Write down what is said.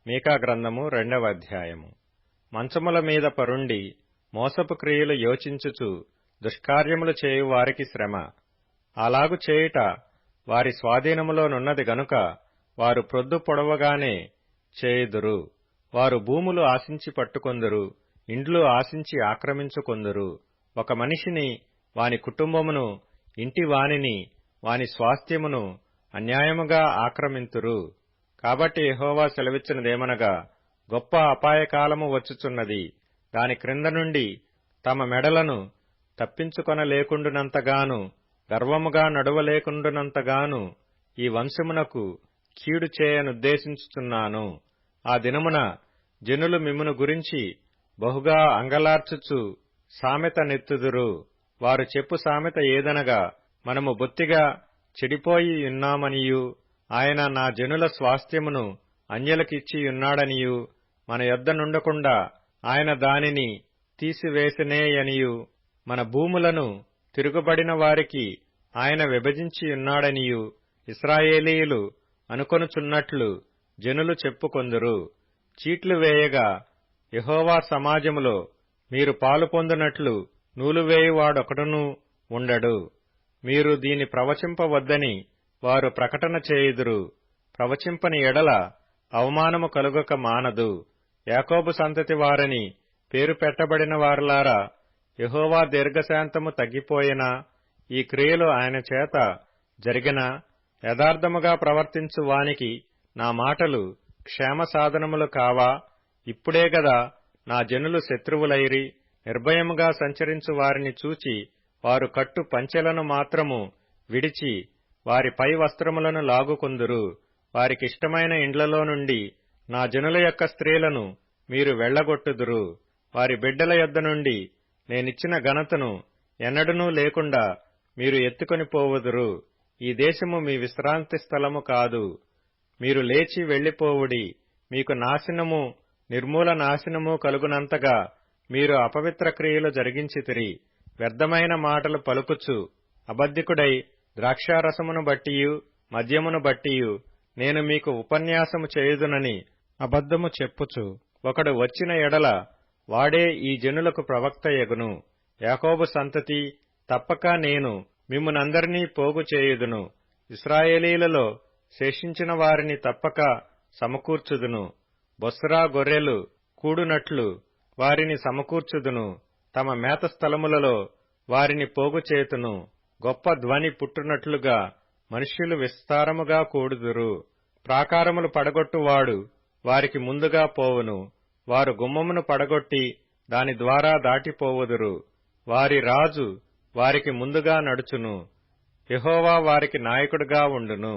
మీకా గ్రంథము 2వ అధ్యాయము. మంచముల మీద పరుండి మోసపు క్రియలు యోచించుచు దుష్కార్యములు చేయు వారికి శ్రమ. అలాగు చేయుట వారి స్వాధీనములోనున్నది గనుక వారు ప్రొద్దు పొడవగానే చేయుదురు. వారు భూములు ఆశించి పట్టుకొందురు, ఇండ్లు ఆశించి ఆక్రమించుకొందురు. ఒక మనిషిని, వాని కుటుంబమును, ఇంటి వానిని, వాని స్వాస్థ్యమును అన్యాయముగా ఆక్రమింతురు. కాబట్టి యెహోవా సెలవిచ్చినదేమనగా, గొప్ప అపాయకాలము వచ్చుచున్నది. దాని క్రింద నుండి తమ మెడలను తప్పించుకొనలేకుండునంతగాను, గర్వముగా నడువలేకుండునంతగాను ఈ వంశమునకు కీడు చేయనుద్దేశించుచున్నాను. ఆ దినమున జనులు మిమ్మును గురించి బహుగా అంగలార్చుచు సామెత నెత్తుదురు. వారు చెప్పు సామెత ఏదనగా, మనము బొత్తిగా చెడిపోయి ఉన్నామనియు, ఆయన నా జనుల స్వాస్థ్యమును అన్యులకిచ్చియున్నాడనియు, మన యొద్ద నుండకుండా ఆయన దానిని తీసివేసెనేయనియు, మన భూములను తిరుగుబడిన వారికి ఆయన విభజించియున్నాడనియు ఇశ్రాయేలీయులు అనుకొనుచున్నట్లు జనులు చెప్పుకొందురు. చీట్లు వేయగా యెహోవా సమాజములో మీరు పాలు పొందునట్లు నూలువేయువాడొకడునూ ఉండడు. మీరు దీని ప్రవచింపవద్దని వారు ప్రకటన చేయుదురు. ప్రవచింపని ఎడల అవమానము కలుగక మానదు. యాకోబు సంతతి వారని పేరు పెట్టబడిన వారలారా, యెహోవా దీర్ఘశాంతము తగ్గిపోయినా, ఈ క్రియలు ఆయన చేత జరిగిన యథార్థముగా ప్రవర్తించు వానికి నా మాటలు క్షేమ సాధనములు కావా? ఇప్పుడే గదా నా జనులు శత్రువులైరి. నిర్భయముగా సంచరించు వారిని చూచి వారు కట్టు పంచెలను మాత్రము విడిచి వారి పై వస్త్రములను లాగుకొందురు. వారికిష్టమైన ఇండ్లలో నుండి నా జనుల యొక్క స్త్రీలను మీరు వెళ్లగొట్టుదురు. వారి బిడ్డల యొద్ద నుండి నేనిచ్చిన ఘనతను ఎన్నడనూ లేకుండా మీరు ఎత్తుకొని పోవుదురు. ఈ దేశము మీ విశ్రాంతి స్థలము కాదు. మీరు లేచి వెళ్లిపోవుడి. మీకు నాశనము, నిర్మూల నాశనము కలుగునంతగా మీరు అపవిత్ర క్రియలు జరిగించితిరి. వ్యర్థమైన మాటలు పలుకుచు అబద్ధికుడై ద్రాక్షారసమును బట్టియు మద్యమును బట్టియు నేను మీకు ఉపన్యాసము చేయుదునని అబద్ధము చెప్పుచు ఒకడు వచ్చిన ఎడల వాడే ఈ జనులకు ప్రవక్తయగును. యాకోబు సంతతి, తప్పక నేను మిమ్మునందరినీ పోగు చేయుదును. ఇశ్రాయేలీలలో శేషించిన వారిని తప్పక సమకూర్చుదును. బొస్రా గొర్రెలు కూడునట్లు వారిని సమకూర్చుదును. తమ మేత స్థలములలో వారిని పోగు చేతును. గొప్ప ధ్వని పుట్టునట్లుగా మనుష్యులు విస్తారముగా కూడుదురు. ప్రాకారములు పడగొట్టువాడు వారికి ముందుగా పోవును. వారు గుమ్మమును పడగొట్టి దాని ద్వారా దాటిపోవుదురు. వారి రాజు వారికి ముందుగా నడుచును. యెహోవా వారికి నాయకుడుగా ఉండును.